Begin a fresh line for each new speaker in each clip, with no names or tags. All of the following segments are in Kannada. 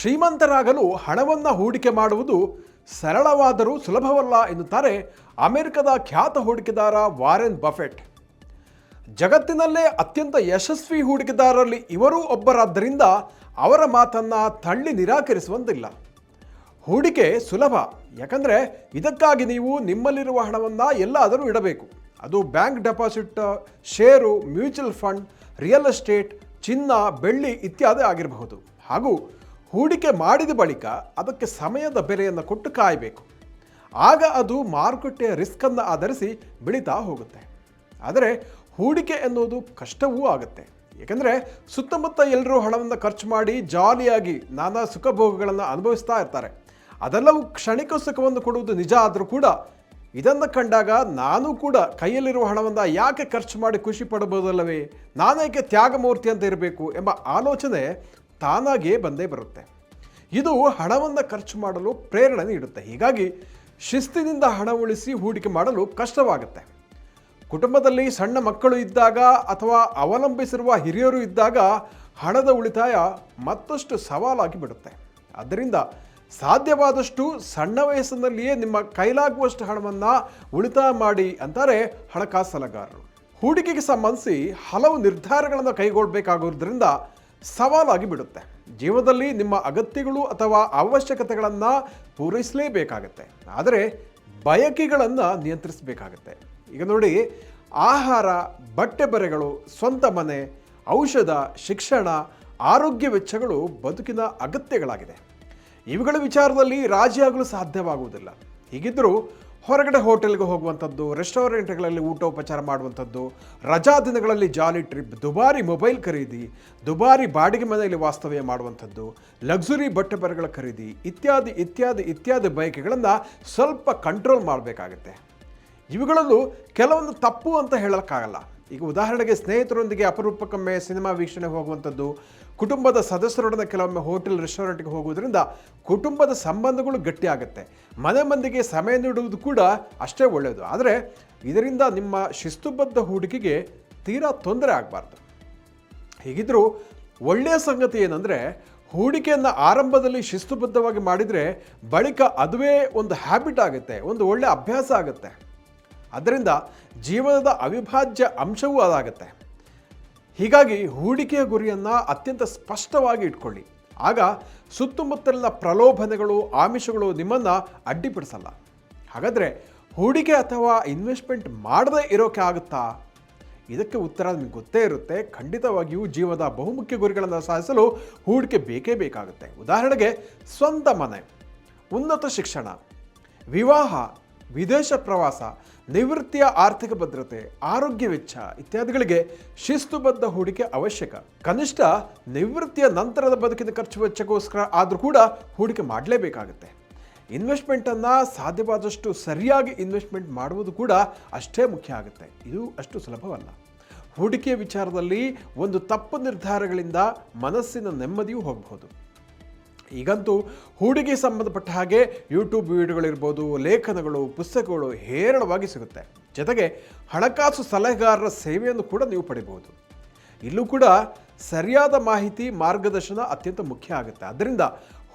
ಶ್ರೀಮಂತರಾಗಲು ಹಣವನ್ನು ಹೂಡಿಕೆ ಮಾಡುವುದು ಸರಳವಾದರೂ ಸುಲಭವಲ್ಲ ಎನ್ನುತ್ತಾರೆ ಅಮೆರಿಕದ ಖ್ಯಾತ ಹೂಡಿಕೆದಾರ ವಾರೆನ್ ಬಫೆಟ್. ಜಗತ್ತಿನಲ್ಲೇ ಅತ್ಯಂತ ಯಶಸ್ವಿ ಹೂಡಿಕೆದಾರರಲ್ಲಿ ಇವರೂ ಒಬ್ಬರಾದ್ದರಿಂದ ಅವರ ಮಾತನ್ನು ತಳ್ಳಿ ನಿರಾಕರಿಸುವಂತಿಲ್ಲ. ಹೂಡಿಕೆ ಸುಲಭ, ಯಾಕಂದರೆ ಇದಕ್ಕಾಗಿ ನೀವು ನಿಮ್ಮಲ್ಲಿರುವ ಹಣವನ್ನು ಎಲ್ಲಾದರೂ ಇಡಬೇಕು. ಅದು ಬ್ಯಾಂಕ್ ಡೆಪಾಸಿಟ್, ಷೇರು, ಮ್ಯೂಚುವಲ್ ಫಂಡ್, ರಿಯಲ್ ಎಸ್ಟೇಟ್, ಚಿನ್ನ, ಬೆಳ್ಳಿ ಇತ್ಯಾದಿ ಆಗಿರಬಹುದು. ಹಾಗೂ ಹೂಡಿಕೆ ಮಾಡಿದ ಬಳಿಕ ಅದಕ್ಕೆ ಸಮಯದ ಬೆಲೆಯನ್ನು ಕೊಟ್ಟು ಕಾಯಬೇಕು. ಆಗ ಅದು ಮಾರುಕಟ್ಟೆಯ ರಿಸ್ಕನ್ನು ಆಧರಿಸಿ ಬೆಳೀತಾ ಹೋಗುತ್ತೆ. ಆದರೆ ಹೂಡಿಕೆ ಎನ್ನುವುದು ಕಷ್ಟವೂ ಆಗುತ್ತೆ. ಏಕೆಂದರೆ ಸುತ್ತಮುತ್ತ ಎಲ್ಲರೂ ಹಣವನ್ನು ಖರ್ಚು ಮಾಡಿ ಜಾಲಿಯಾಗಿ ನಾನಾ ಸುಖಭೋಗಗಳನ್ನು ಅನುಭವಿಸ್ತಾ ಇರ್ತಾರೆ. ಅದೆಲ್ಲವೂ ಕ್ಷಣಿಕ ಸುಖವನ್ನು ಕೊಡುವುದು ನಿಜ ಆದರೂ ಕೂಡ ಇದನ್ನು ಕಂಡಾಗ ನಾನು ಕೂಡ ಕೈಯಲ್ಲಿರುವ ಹಣವನ್ನು ಯಾಕೆ ಖರ್ಚು ಮಾಡಿ ಖುಷಿ ಪಡಬಹುದಲ್ಲವೇ, ನಾನೇಕೆ ತ್ಯಾಗಮೂರ್ತಿ ಅಂತ ಇರಬೇಕು ಎಂಬ ಆಲೋಚನೆ ತಾನಾಗಿಯೇ ಬಂದೇ ಬರುತ್ತೆ. ಇದು ಹಣವನ್ನು ಖರ್ಚು ಮಾಡಲು ಪ್ರೇರಣೆ ನೀಡುತ್ತೆ. ಹೀಗಾಗಿ ಶಿಸ್ತಿನಿಂದ ಹಣ ಉಳಿಸಿ ಹೂಡಿಕೆ ಮಾಡಲು ಕಷ್ಟವಾಗುತ್ತೆ. ಕುಟುಂಬದಲ್ಲಿ ಸಣ್ಣ ಮಕ್ಕಳು ಇದ್ದಾಗ ಅಥವಾ ಅವಲಂಬಿಸಿರುವ ಹಿರಿಯರು ಇದ್ದಾಗ ಹಣದ ಉಳಿತಾಯ ಮತ್ತಷ್ಟು ಸವಾಲಾಗಿ ಬಿಡುತ್ತೆ. ಆದ್ದರಿಂದ ಸಾಧ್ಯವಾದಷ್ಟು ಸಣ್ಣ ವಯಸ್ಸಿನಲ್ಲಿಯೇ ನಿಮ್ಮ ಕೈಲಾಗುವಷ್ಟು ಹಣವನ್ನು ಉಳಿತಾಯ ಮಾಡಿ ಅಂತಾರೆ ಹಣಕಾಸು ಸಲಹೆಗಾರರು. ಹೂಡಿಕೆಗೆ ಸಂಬಂಧಿಸಿ ಹಲವು ನಿರ್ಧಾರಗಳನ್ನು ಕೈಗೊಳ್ಳಬೇಕಾಗುವುದರಿಂದ ಸವಾಲಾಗಿ ಬಿಡುತ್ತೆ. ಜೀವನದಲ್ಲಿ ನಿಮ್ಮ ಅಗತ್ಯಗಳು ಅಥವಾ ಅವಶ್ಯಕತೆಗಳನ್ನು ಪೂರೈಸಲೇಬೇಕಾಗತ್ತೆ, ಆದರೆ ಬಯಕೆಗಳನ್ನು ನಿಯಂತ್ರಿಸಬೇಕಾಗತ್ತೆ. ಈಗ ನೋಡಿ, ಆಹಾರ, ಬಟ್ಟೆ ಬರೆಗಳು, ಸ್ವಂತ ಮನೆ, ಔಷಧ, ಶಿಕ್ಷಣ, ಆರೋಗ್ಯ ವೆಚ್ಚಗಳು ಬದುಕಿನ ಅಗತ್ಯಗಳಾಗಿದೆ. ಇವುಗಳ ವಿಚಾರದಲ್ಲಿ ರಾಜಿಯಾಗಲು ಸಾಧ್ಯವಾಗುವುದಿಲ್ಲ. ಹೀಗಿದ್ದರೂ ಹೊರಗಡೆ ಹೋಟೆಲ್ಗೆ ಹೋಗುವಂಥದ್ದು, ರೆಸ್ಟೋರೆಂಟ್ಗಳಲ್ಲಿ ಊಟೋಪಚಾರ ಮಾಡುವಂಥದ್ದು, ರಜಾ ದಿನಗಳಲ್ಲಿ ಜಾಲಿ ಟ್ರಿಪ್, ದುಬಾರಿ ಮೊಬೈಲ್ ಖರೀದಿ, ದುಬಾರಿ ಬಾಡಿಗೆ ಮನೆಯಲ್ಲಿ ವಾಸ್ತವ್ಯ ಮಾಡುವಂಥದ್ದು, ಲಕ್ಸುರಿ ಬಟ್ಟೆ ಬರೆಗಳ ಖರೀದಿ ಇತ್ಯಾದಿ ಇತ್ಯಾದಿ ಇತ್ಯಾದಿ ಬಯಕೆಗಳನ್ನು ಸ್ವಲ್ಪ ಕಂಟ್ರೋಲ್ ಮಾಡಬೇಕಾಗತ್ತೆ. ಇವುಗಳಲ್ಲೂ ಕೆಲವೊಂದು ತಪ್ಪು ಅಂತ ಹೇಳೋಕ್ಕಾಗಲ್ಲ. ಈಗ ಉದಾಹರಣೆಗೆ ಸ್ನೇಹಿತರೊಂದಿಗೆ ಅಪರೂಪಕ್ಕೊಮ್ಮೆ ಸಿನಿಮಾ ವೀಕ್ಷಣೆ ಹೋಗುವಂಥದ್ದು, ಕುಟುಂಬದ ಸದಸ್ಯರೊಡನೆ ಕೆಲವೊಮ್ಮೆ ಹೋಟೆಲ್, ರೆಸ್ಟೋರೆಂಟ್ಗೆ ಹೋಗುವುದರಿಂದ ಕುಟುಂಬದ ಸಂಬಂಧಗಳು ಗಟ್ಟಿಯಾಗುತ್ತೆ. ಮನೆ ಮಂದಿಗೆ ಸಮಯ ನೀಡುವುದು ಕೂಡ ಅಷ್ಟೇ ಒಳ್ಳೆಯದು. ಆದರೆ ಇದರಿಂದ ನಿಮ್ಮ ಶಿಸ್ತುಬದ್ಧ ಹೂಡಿಕೆಗೆ ತೀರಾ ತೊಂದರೆ ಆಗಬಾರ್ದು. ಹೀಗಿದ್ದರೂ ಒಳ್ಳೆಯ ಸಂಗತಿ ಏನಂದರೆ, ಹೂಡಿಕೆಯನ್ನು ಆರಂಭದಲ್ಲಿ ಶಿಸ್ತುಬದ್ಧವಾಗಿ ಮಾಡಿದರೆ ಬಳಿಕ ಅದುವೇ ಒಂದು ಹ್ಯಾಬಿಟ್ ಆಗುತ್ತೆ, ಒಂದು ಒಳ್ಳೆಯ ಅಭ್ಯಾಸ ಆಗುತ್ತೆ. ಅದರಿಂದ ಜೀವನದ ಅವಿಭಾಜ್ಯ ಅಂಶವೂ ಅದಾಗುತ್ತೆ. ಹೀಗಾಗಿ ಹೂಡಿಕೆಯ ಗುರಿಯನ್ನು ಅತ್ಯಂತ ಸ್ಪಷ್ಟವಾಗಿ ಇಟ್ಕೊಳ್ಳಿ. ಆಗ ಸುತ್ತಮುತ್ತಲಿನ ಪ್ರಲೋಭನೆಗಳು, ಆಮಿಷಗಳು ನಿಮ್ಮನ್ನು ಅಡ್ಡಿಪಡಿಸಲ್ಲ. ಹಾಗಾದರೆ ಹೂಡಿಕೆ ಅಥವಾ ಇನ್ವೆಸ್ಟ್ಮೆಂಟ್ ಮಾಡದೇ ಇರೋಕೆ ಆಗುತ್ತಾ? ಇದಕ್ಕೆ ಉತ್ತರ ನಿಮಗೆ ಗೊತ್ತೇ ಇರುತ್ತೆ. ಖಂಡಿತವಾಗಿಯೂ ಜೀವನದ ಬಹುಮುಖ್ಯ ಗುರಿಗಳನ್ನು ಸಾಧಿಸಲು ಹೂಡಿಕೆ ಬೇಕೇ ಬೇಕಾಗುತ್ತೆ. ಉದಾಹರಣೆಗೆ ಸ್ವಂತ ಮನೆ, ಉನ್ನತ ಶಿಕ್ಷಣ, ವಿವಾಹ, ವಿದೇಶ ಪ್ರವಾಸ, ನಿವೃತ್ತಿಯ ಆರ್ಥಿಕ ಭದ್ರತೆ, ಆರೋಗ್ಯ ವೆಚ್ಚ ಇತ್ಯಾದಿಗಳಿಗೆ ಶಿಸ್ತುಬದ್ಧ ಹೂಡಿಕೆ ಅವಶ್ಯಕ. ಕನಿಷ್ಠ ನಿವೃತ್ತಿಯ ನಂತರದ ಬದುಕಿನ ಖರ್ಚು ವೆಚ್ಚಕ್ಕೋಸ್ಕರ ಆದರೂ ಕೂಡ ಹೂಡಿಕೆ ಮಾಡಲೇಬೇಕಾಗುತ್ತೆ. ಇನ್ವೆಸ್ಟ್ಮೆಂಟನ್ನು ಸಾಧ್ಯವಾದಷ್ಟು ಸರಿಯಾಗಿ ಇನ್ವೆಸ್ಟ್ಮೆಂಟ್ ಮಾಡುವುದು ಕೂಡ ಅಷ್ಟೇ ಮುಖ್ಯ ಆಗುತ್ತೆ. ಇದು ಅಷ್ಟು ಸುಲಭವಲ್ಲ. ಹೂಡಿಕೆಯ ವಿಚಾರದಲ್ಲಿ ಒಂದು ತಪ್ಪು ನಿರ್ಧಾರಗಳಿಂದ ಮನಸ್ಸಿನ ನೆಮ್ಮದಿಯೂ ಹೋಗಬಹುದು. ಈಗಂತೂ ಹೂಡಿಕೆ ಸಂಬಂಧಪಟ್ಟ ಹಾಗೆ ಯೂಟ್ಯೂಬ್ ವಿಡಿಯೋಗಳಿರ್ಬೋದು, ಲೇಖನಗಳು, ಪುಸ್ತಕಗಳು ಹೇರಳವಾಗಿ ಸಿಗುತ್ತೆ. ಜೊತೆಗೆ ಹಣಕಾಸು ಸಲಹೆಗಾರರ ಸೇವೆಯನ್ನು ಕೂಡ ನೀವು ಪಡಿಬಹುದು. ಇಲ್ಲೂ ಕೂಡ ಸರಿಯಾದ ಮಾಹಿತಿ, ಮಾರ್ಗದರ್ಶನ ಅತ್ಯಂತ ಮುಖ್ಯ ಆಗುತ್ತೆ. ಆದ್ದರಿಂದ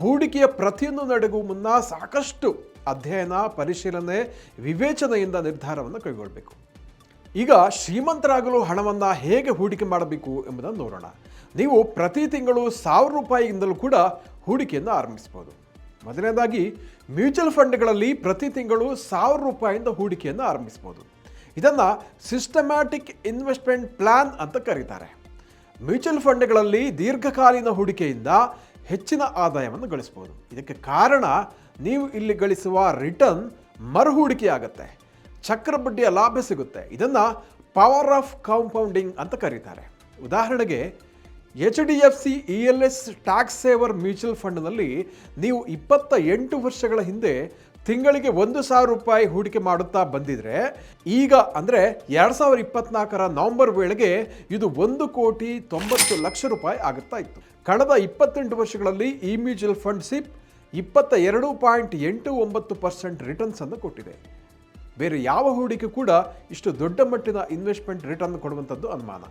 ಹೂಡಿಕೆಯ ಪ್ರತಿಯೊಂದು ನಡೆಗೂ ಮುನ್ನ ಸಾಕಷ್ಟು ಅಧ್ಯಯನ, ಪರಿಶೀಲನೆ, ವಿವೇಚನೆಯಿಂದ ನಿರ್ಧಾರವನ್ನು ಕೈಗೊಳ್ಳಬೇಕು. ಈಗ ಶ್ರೀಮಂತರಾಗಲು ಹಣವನ್ನು ಹೇಗೆ ಹೂಡಿಕೆ ಮಾಡಬೇಕು ಎಂಬುದನ್ನು ನೋಡೋಣ. ನೀವು ಪ್ರತಿ ತಿಂಗಳು 1000 ರೂಪಾಯಿಯಿಂದಲೂ ಕೂಡ ಹೂಡಿಕೆಯನ್ನು ಆರಂಭಿಸಬಹುದು. ಮೊದಲನೇದಾಗಿ ಮ್ಯೂಚುವಲ್ ಫಂಡ್ಗಳಲ್ಲಿ ಪ್ರತಿ ತಿಂಗಳು 1000 ರೂಪಾಯಿಯಿಂದ ಹೂಡಿಕೆಯನ್ನು ಆರಂಭಿಸಬಹುದು. ಇದನ್ನು ಸಿಸ್ಟಮ್ಯಾಟಿಕ್ ಇನ್ವೆಸ್ಟ್ಮೆಂಟ್ ಪ್ಲಾನ್ ಅಂತ ಕರೀತಾರೆ. ಮ್ಯೂಚುವಲ್ ಫಂಡ್ಗಳಲ್ಲಿ ದೀರ್ಘಕಾಲೀನ ಹೂಡಿಕೆಯಿಂದ ಹೆಚ್ಚಿನ ಆದಾಯವನ್ನು ಗಳಿಸಬಹುದು. ಇದಕ್ಕೆ ಕಾರಣ ನೀವು ಇಲ್ಲಿ ಗಳಿಸುವ ರಿಟರ್ನ್ ಮರುಹೂಡಿಕೆಯಾಗುತ್ತೆ, ಚಕ್ರಬಡ್ಡಿಯ ಲಾಭ ಸಿಗುತ್ತೆ. ಇದನ್ನು ಪವರ್ ಆಫ್ ಕಾಂಪೌಂಡಿಂಗ್ ಅಂತ ಕರೀತಾರೆ. ಉದಾಹರಣೆಗೆ HDFC ELS tax saver mutual ಫಂಡ್ನಲ್ಲಿ ನೀವು 28 ವರ್ಷಗಳ ಹಿಂದೆ ತಿಂಗಳಿಗೆ 1000 ರೂಪಾಯಿ ಹೂಡಿಕೆ ಮಾಡುತ್ತಾ ಬಂದಿದ್ರೆ, ಈಗ ಅಂದರೆ 2024ರ ನವೆಂಬರ್ ವೇಳೆಗೆ ಇದು 1,90,00,000 ರೂಪಾಯಿ ಆಗುತ್ತಾ ಇತ್ತು. ಕಳೆದ 28 ವರ್ಷಗಳಲ್ಲಿ ಈ ಮ್ಯೂಚುವಲ್ ಫಂಡ್ SIP 22.89% ರಿಟರ್ನ್ಸ್ ಅನ್ನು ಕೊಟ್ಟಿದೆ. ಬೇರೆ ಯಾವ ಹೂಡಿಕೆ ಕೂಡ ಇಷ್ಟು ದೊಡ್ಡ ಮಟ್ಟಿನ ಇನ್ವೆಸ್ಟ್ಮೆಂಟ್ ರಿಟರ್ನ್ ಕೊಡುವಂಥದ್ದು ಅನುಮಾನ.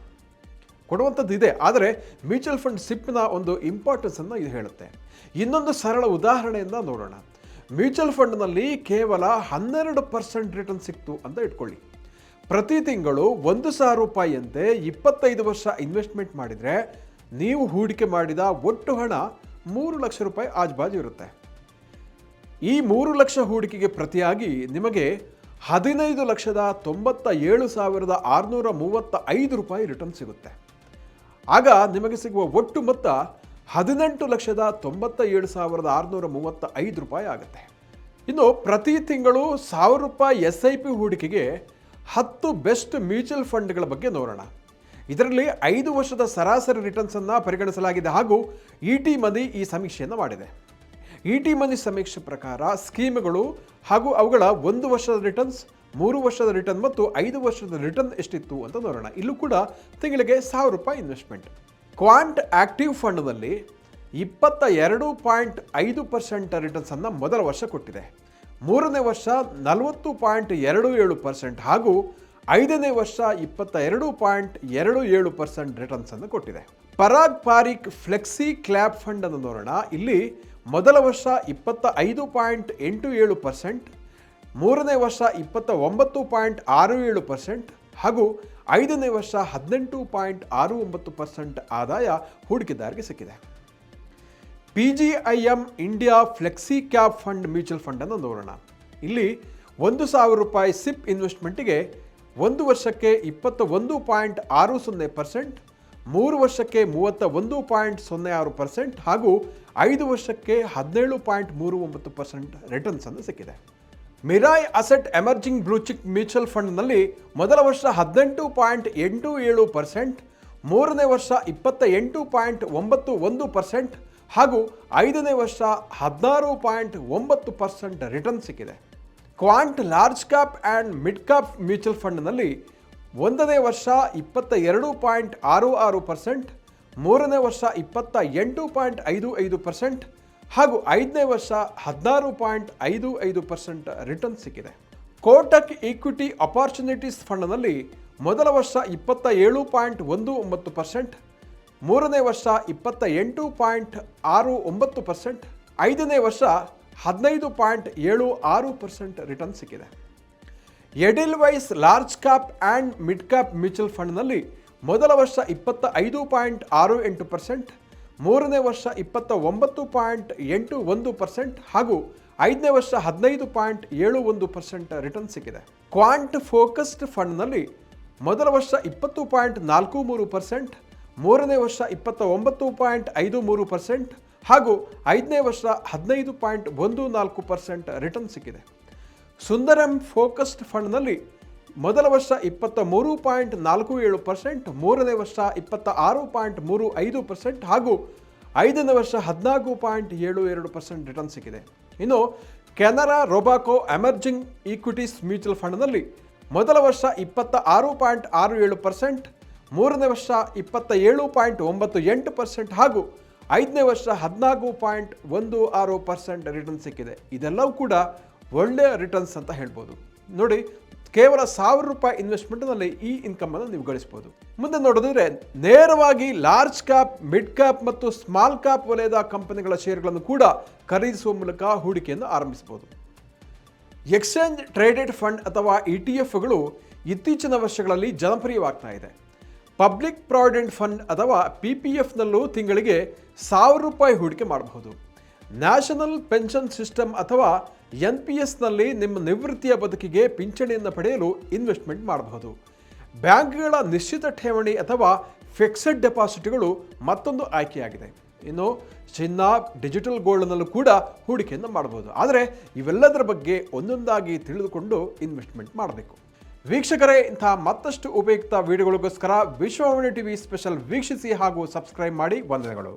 ಕೊಡುವಂಥದ್ದು ಇದೆ. ಆದರೆ ಮ್ಯೂಚುವಲ್ ಫಂಡ್ ಸಿಪ್ನ ಒಂದು ಇಂಪಾರ್ಟೆನ್ಸನ್ನು ಇದು ಹೇಳುತ್ತೆ. ಇನ್ನೊಂದು ಸರಳ ಉದಾಹರಣೆಯಿಂದ ನೋಡೋಣ. ಮ್ಯೂಚುವಲ್ ಫಂಡ್ನಲ್ಲಿ ಕೇವಲ 12% ರಿಟರ್ನ್ ಸಿಕ್ತು ಅಂತ ಇಟ್ಕೊಳ್ಳಿ. ಪ್ರತಿ ತಿಂಗಳು ₹1,000 25 ವರ್ಷ ಇನ್ವೆಸ್ಟ್ಮೆಂಟ್ ಮಾಡಿದರೆ ನೀವು ಹೂಡಿಕೆ ಮಾಡಿದ ಒಟ್ಟು ಹಣ ₹3 ಲಕ್ಷ ಆಜುಬಾಜು ಇರುತ್ತೆ. ಈ 3 ಲಕ್ಷ ಹೂಡಿಕೆಗೆ ಪ್ರತಿಯಾಗಿ ನಿಮಗೆ ₹15,97,635 ರಿಟರ್ನ್ ಸಿಗುತ್ತೆ. ಆಗ ನಿಮಗೆ ಸಿಗುವ ಒಟ್ಟು ಮೊತ್ತ ₹18,97,635 ಆಗುತ್ತೆ. ಇನ್ನು ಪ್ರತಿ ತಿಂಗಳು ₹1,000 SIP ಹೂಡಿಕೆಗೆ 10 ಬೆಸ್ಟ್ ಮ್ಯೂಚುವಲ್ ಫಂಡ್ಗಳ ಬಗ್ಗೆ ನೋಡೋಣ. ಇದರಲ್ಲಿ 5 ವರ್ಷದ ಸರಾಸರಿ ರಿಟರ್ನ್ಸನ್ನು ಪರಿಗಣಿಸಲಾಗಿದೆ ಹಾಗೂ ET ಮನಿ ಈ ಸಮೀಕ್ಷೆಯನ್ನು ಮಾಡಿದೆ. ET ಮನಿ ಸಮೀಕ್ಷೆ ಪ್ರಕಾರ ಸ್ಕೀಮ್ಗಳು ಹಾಗೂ ಅವುಗಳ 1 ವರ್ಷದ ರಿಟರ್ನ್ಸ್, 3 ವರ್ಷದ ರಿಟರ್ನ್ ಮತ್ತು 5 ವರ್ಷದ ರಿಟರ್ನ್ ಎಷ್ಟಿತ್ತು ಅಂತ ನೋಡೋಣ. ಇಲ್ಲೂ ಕೂಡ ತಿಂಗಳಿಗೆ ₹1,000 ಇನ್ವೆಸ್ಟ್ಮೆಂಟ್. ಕ್ವಾಂಟ್ ಆಕ್ಟಿವ್ ಫಂಡ್ನಲ್ಲಿ 22.5% ರಿಟರ್ನ್ಸನ್ನು ಮೊದಲ ವರ್ಷ ಕೊಟ್ಟಿದೆ. 3ನೇ ವರ್ಷ 40.27% ಹಾಗೂ 5ನೇ ವರ್ಷ 22.27% ರಿಟರ್ನ್ಸನ್ನು ಕೊಟ್ಟಿದೆ. Parag Parikh flexi clap fund ಅನ್ನು ನೋಡೋಣ. ಇಲ್ಲಿ ಮೊದಲ ವರ್ಷ 25.87%, 3ನೇ ವರ್ಷ 29.67% ಹಾಗೂ 5ನೇ ವರ್ಷ 18.69% ಆದಾಯ ಹೂಡಿಕೆದಾರರಿಗೆ ಸಿಕ್ಕಿದೆ. PGIM India flexi cap fund mutual ಫಂಡನ್ನು ನೋಡೋಣ. ಇಲ್ಲಿ ₹1,000 ಸಿಪ್ ಇನ್ವೆಸ್ಟ್ಮೆಂಟಿಗೆ 1 ವರ್ಷಕ್ಕೆ 21.60%, 3 ವರ್ಷಕ್ಕೆ 31.06% ಹಾಗೂ 5 ವರ್ಷಕ್ಕೆ 17.39% ರಿಟರ್ನ್ಸನ್ನು ಸಿಕ್ಕಿದೆ. ಮಿರಾಯ್ ಅಸೆಟ್ ಎಮರ್ಜಿಂಗ್ ಬ್ಲೂಚಿಪ್ ಮ್ಯೂಚುವಲ್ ಫಂಡ್ನಲ್ಲಿ ಮೊದಲ ವರ್ಷ 18.87%, 3ನೇ ವರ್ಷ 28.91% ಹಾಗೂ 5ನೇ ವರ್ಷ 16.9% ರಿಟರ್ನ್ ಸಿಕ್ಕಿದೆ. Quant large cap and mid cap mutual ಫಂಡ್ನಲ್ಲಿ 1ನೇ ವರ್ಷ 22.66%, 3ನೇ ವರ್ಷ 28.55% ಹಾಗೂ 5ನೇ ವರ್ಷ 16.55% ರಿಟರ್ನ್ ಸಿಕ್ಕಿದೆ. ಕೋಟಕ್ ಈಕ್ವಿಟಿ ಅಪಾರ್ಚುನಿಟೀಸ್ ಫಂಡ್ನಲ್ಲಿ ಮೊದಲ ವರ್ಷ 27.19%, 3ನೇ ವರ್ಷ 28.69%, 5ನೇ ವರ್ಷ 15.76% ರಿಟರ್ನ್ ಸಿಕ್ಕಿದೆ. Edelweiss large cap and mid cap mutual ಫಂಡ್ನಲ್ಲಿ ಮೊದಲ ವರ್ಷ 25.68%, 3ನೇ ವರ್ಷ 29.81% ಹಾಗೂ 5ನೇ ವರ್ಷ 15.71% ರಿಟರ್ನ್ ಸಿಕ್ಕಿದೆ. ಕ್ವಾಂಟ್ ಫೋಕಸ್ಡ್ ಫಂಡ್ನಲ್ಲಿ ಮೊದಲ ವರ್ಷ 20.43%, 3ನೇ ವರ್ಷ 29.53% ಹಾಗೂ 5ನೇ ವರ್ಷ 15.14% ರಿಟರ್ನ್ ಸಿಕ್ಕಿದೆ. ಸುಂದರಂ ಫೋಕಸ್ಡ್ ಫಂಡ್ನಲ್ಲಿ ಮೊದಲ ವರ್ಷ 23.47%, 3ನೇ ವರ್ಷ 26.35% ಹಾಗೂ 5ನೇ ವರ್ಷ 14.72% ರಿಟರ್ನ್ ಸಿಕ್ಕಿದೆ. ಇನ್ನು ಕೆನರಾ ರೊಬಾಕೋ ಎಮರ್ಜಿಂಗ್ ಈಕ್ವಿಟೀಸ್ ಮ್ಯೂಚುವಲ್ ಫಂಡ್ನಲ್ಲಿ ಮೊದಲ ವರ್ಷ 26.67%, 3ನೇ ವರ್ಷ 27.98% ಹಾಗೂ 5ನೇ ವರ್ಷ 14.16% ರಿಟರ್ನ್ ಸಿಕ್ಕಿದೆ. ಇದೆಲ್ಲವೂ ಕೂಡ ಒಳ್ಳೆಯ ರಿಟರ್ನ್ಸ್ ಅಂತ ಹೇಳ್ಬೋದು. ನೋಡಿ, ಕೇವಲ ₹1,000 ಇನ್ವೆಸ್ಟ್ಮೆಂಟ್ನಲ್ಲಿ ಈ ಇನ್ಕಮನ್ನು ನೀವು ಗಳಿಸ್ಬೋದು. ಮುಂದೆ ನೋಡೋದಾದ್ರೆ ನೇರವಾಗಿ ಲಾರ್ಜ್ ಕ್ಯಾಪ್, ಮಿಡ್ ಕ್ಯಾಪ್ ಮತ್ತು ಸ್ಮಾಲ್ ಕ್ಯಾಪ್ ವಲಯದ ಕಂಪನಿಗಳ ಶೇರ್ಗಳನ್ನು ಕೂಡ ಖರೀದಿಸುವ ಮೂಲಕ ಹೂಡಿಕೆಯನ್ನು ಆರಂಭಿಸಬಹುದು. ಎಕ್ಸ್ಚೇಂಜ್ ಟ್ರೇಡೆಡ್ ಫಂಡ್ ಅಥವಾ ETFಗಳು ಇತ್ತೀಚಿನ ವರ್ಷಗಳಲ್ಲಿ ಜನಪ್ರಿಯವಾಗ್ತಾ ಇದೆ. ಪಬ್ಲಿಕ್ ಪ್ರಾವಿಡೆಂಟ್ ಫಂಡ್ ಅಥವಾ PPFನಲ್ಲೂ ತಿಂಗಳಿಗೆ ₹1,000 ಹೂಡಿಕೆ ಮಾಡಬಹುದು. ನ್ಯಾಷನಲ್ ಪೆನ್ಷನ್ ಸಿಸ್ಟಮ್ ಅಥವಾ NPSನಲ್ಲಿ ನಿಮ್ಮ ನಿವೃತ್ತಿಯ ಬದುಕಿಗೆ ಪಿಂಚಣಿಯನ್ನು ಪಡೆಯಲು ಇನ್ವೆಸ್ಟ್ಮೆಂಟ್ ಮಾಡಬಹುದು. ಬ್ಯಾಂಕ್ಗಳ ನಿಶ್ಚಿತ ಠೇವಣಿ ಅಥವಾ ಫಿಕ್ಸೆಡ್ ಡೆಪಾಸಿಟ್ಗಳು ಮತ್ತೊಂದು ಆಯ್ಕೆಯಾಗಿದೆ. ಇನ್ನು ಚಿನ್ನ, ಡಿಜಿಟಲ್ ಗೋಲ್ಡ್ನಲ್ಲೂ ಕೂಡ ಹೂಡಿಕೆಯನ್ನು ಮಾಡಬಹುದು. ಆದರೆ ಇವೆಲ್ಲದರ ಬಗ್ಗೆ ಒಂದೊಂದಾಗಿ ತಿಳಿದುಕೊಂಡು ಇನ್ವೆಸ್ಟ್ಮೆಂಟ್ ಮಾಡಬೇಕು. ವೀಕ್ಷಕರೇ, ಇಂತಹ ಮತ್ತಷ್ಟು ಉಪಯುಕ್ತ ವಿಡಿಯೋಗಳಿಗೋಸ್ಕರ ವಿಶ್ವವಾಣಿ TV ಸ್ಪೆಷಲ್ ವೀಕ್ಷಿಸಿ ಹಾಗೂ ಸಬ್ಸ್ಕ್ರೈಬ್ ಮಾಡಿ. ವಂದನೆಗಳು.